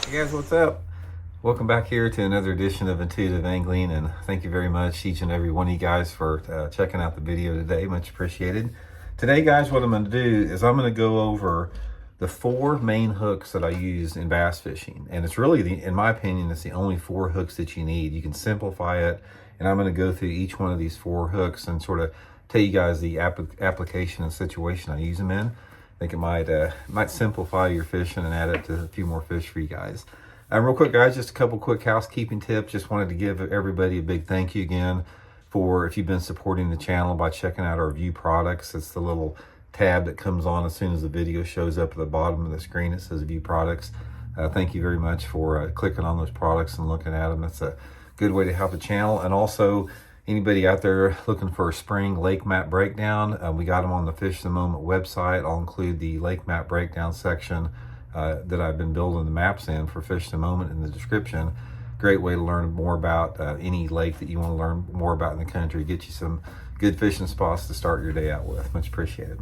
Hey guys, what's up? Welcome back here to another edition of Intuitive Angling, and thank you very much each and every one of you guys for checking out the video today. Much appreciated. Today, guys, what I'm going to do is I'm going to go over the 4 main hooks that I use in bass fishing, and it's really, in my opinion, it's the only 4 hooks that you need. You can simplify it, and I'm going to go through each one of these 4 hooks and sort of tell you guys the application and situation I use them in. I think it might simplify your fishing and add it to a few more fish for you guys. Real quick, guys, just a couple quick housekeeping tips. Just wanted to give everybody a big thank you again for if you've been supporting the channel by checking out our view products. It's the little tab that comes on as soon as the video shows up at the bottom of the screen. It says view products. Thank you very much for clicking on those products and looking at them. That's a good way to help the channel. And also, anybody out there looking for a spring lake map breakdown, we got them on the Fish the Moment website. I'll include the lake map breakdown section that I've been building the maps in for Fish the Moment in the description. Great way to learn more about any lake that you want to learn more about in the country. Get you some good fishing spots to start your day out with. Much appreciated.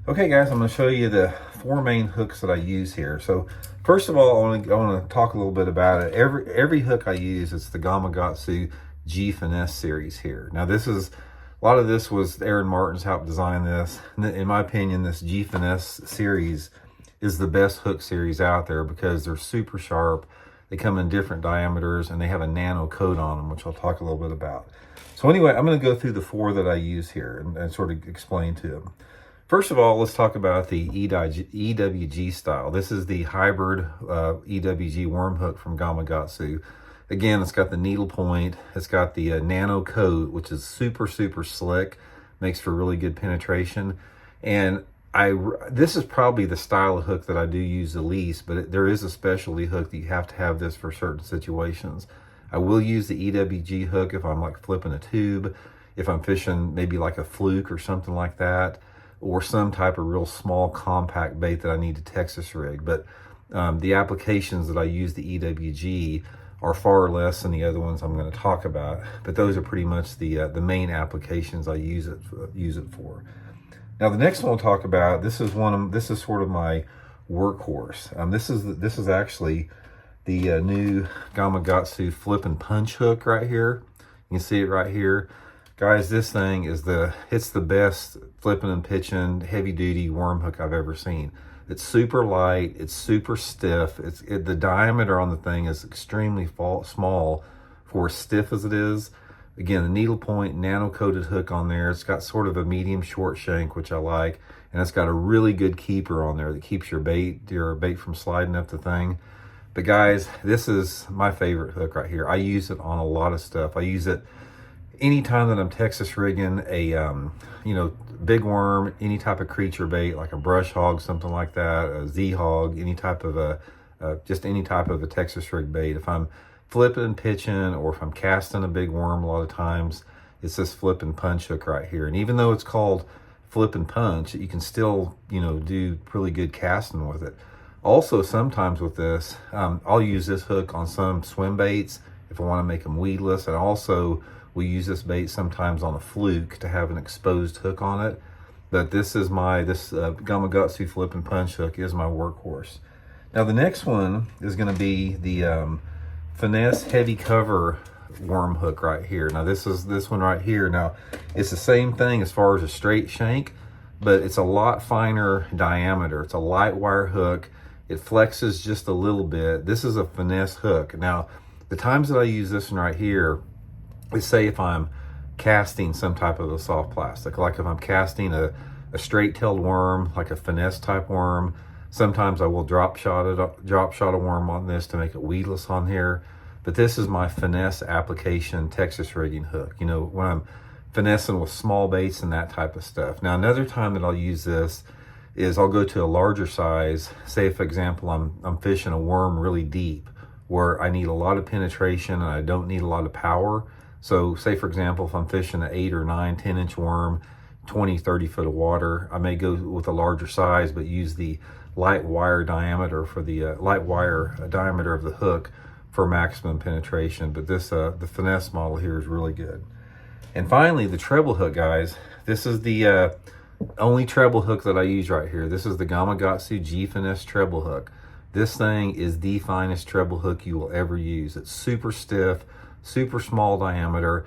Okay, guys, I'm going to show you the 4 main hooks that I use here. So first of all, I want to talk a little bit about it. Every hook I use, it's the Gamakatsu G Finesse series here. Now a lot of this was Aaron Martin's helped design this. In my opinion, this G Finesse series is the best hook series out there because they're super sharp. They come in different diameters and they have a nano coat on them, which I'll talk a little bit about. So anyway, I'm going to go through the 4 that I use here and sort of explain to them. First of all, let's talk about the EWG style. This is the hybrid EWG worm hook from Gamakatsu. Again, it's got the needle point. It's got the nano coat, which is super, super slick. Makes for really good penetration. And this is probably the style of hook that I do use the least, but there is a specialty hook that you have to have this for certain situations. I will use the EWG hook if I'm like flipping a tube, if I'm fishing maybe like a fluke or something like that, or some type of real small compact bait that I need to Texas rig. But the applications that I use the EWG are far less than the other ones I'm going to talk about, but those are pretty much the main applications I use it for. Now the next one we'll talk about, this is sort of my workhorse. This is actually the new Gamakatsu flip and punch hook right here. You can see it right here. Guys, this thing is it's the best flipping and pitching heavy duty worm hook I've ever seen. It's super light, it's super stiff. The diameter on the thing is extremely small for as stiff as it is. Again, the needle point nano coated hook on there. It's got sort of a medium short shank, which I like, and it's got a really good keeper on there that keeps your bait from sliding up the thing. But guys, this is my favorite hook right here. I use it on a lot of stuff. I use it anytime that I'm Texas rigging a big worm, any type of creature bait like a brush hog, something like that, a Z hog, any type of just any type of a Texas rig bait. If I'm flipping and pitching, or if I'm casting a big worm, a lot of times it's this flip and punch hook right here. And even though it's called flip and punch, you can still do really good casting with it. Also, sometimes with this, I'll use this hook on some swim baits if I want to make them weedless, and also we use this bait sometimes on a fluke to have an exposed hook on it. But this Gamakatsu flip and punch hook is my workhorse. Now the next one is going to be the Finesse heavy cover worm hook right here. Now this one right here. Now it's the same thing as far as a straight shank, but it's a lot finer diameter. It's a light wire hook. It flexes just a little bit. This is a Finesse hook. Now the times that I use this one right here is, say if I'm casting some type of a soft plastic, like if I'm casting a straight-tailed worm, like a Finesse type worm. Sometimes I will drop shot a worm on this to make it weedless on here. But this is my Finesse application Texas rigging hook. When I'm finessing with small baits and that type of stuff. Now, another time that I'll use this is I'll go to a larger size. Say, for example, I'm fishing a worm really deep where I need a lot of penetration and I don't need a lot of power. So say, for example, if I'm fishing an 8 or 9, 10-inch worm, 20, 30 foot of water, I may go with a larger size, but use the light wire diameter for the diameter of the hook for maximum penetration. But this the Finesse model here is really good. And finally, the treble hook, guys. This is the only treble hook that I use right here. This is the Gamakatsu G Finesse treble hook. This thing is the finest treble hook you will ever use. It's super stiff, super small diameter.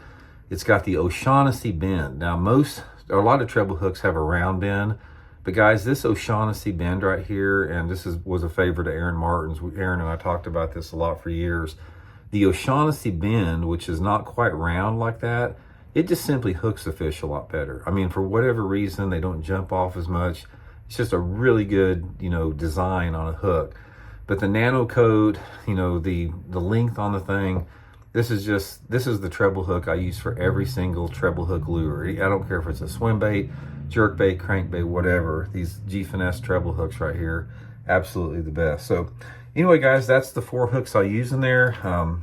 It's got the O'Shaughnessy bend. Now a lot of treble hooks have a round bend, but guys, this O'Shaughnessy bend right here, and this was a favorite of Aaron Martin's. Aaron and I talked about this a lot for years. The O'Shaughnessy bend, which is not quite round like that, it just simply hooks the fish a lot better. I mean, for whatever reason, they don't jump off as much. It's just a really good, design on a hook. But the nano coat, the length on the thing, this is the treble hook I use for every single treble hook lure. I don't care if it's a swim bait, jerk bait, crankbait, whatever. These Finesse treble hooks right here, absolutely the best. So anyway, guys, that's the 4 hooks I use in there.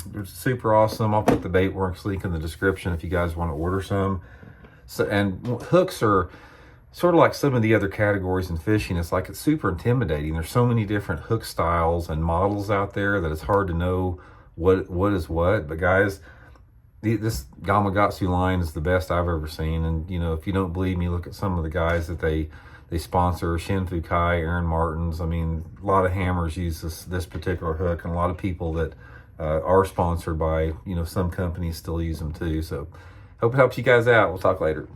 They're super awesome. I'll put the Baitworks link in the description if you guys want to order some. So, and hooks are sort of like some of the other categories in fishing. It's super intimidating. There's so many different hook styles and models out there that it's hard to know what is what. But guys, this Gamakatsu line is the best I've ever seen. And if you don't believe me, look at some of the guys that they sponsor. Shin Fukai, Aaron Martin's. I mean, a lot of hammers use this particular hook, and a lot of people that are sponsored by some companies still use them too. So hope it helps you guys out. We'll talk later.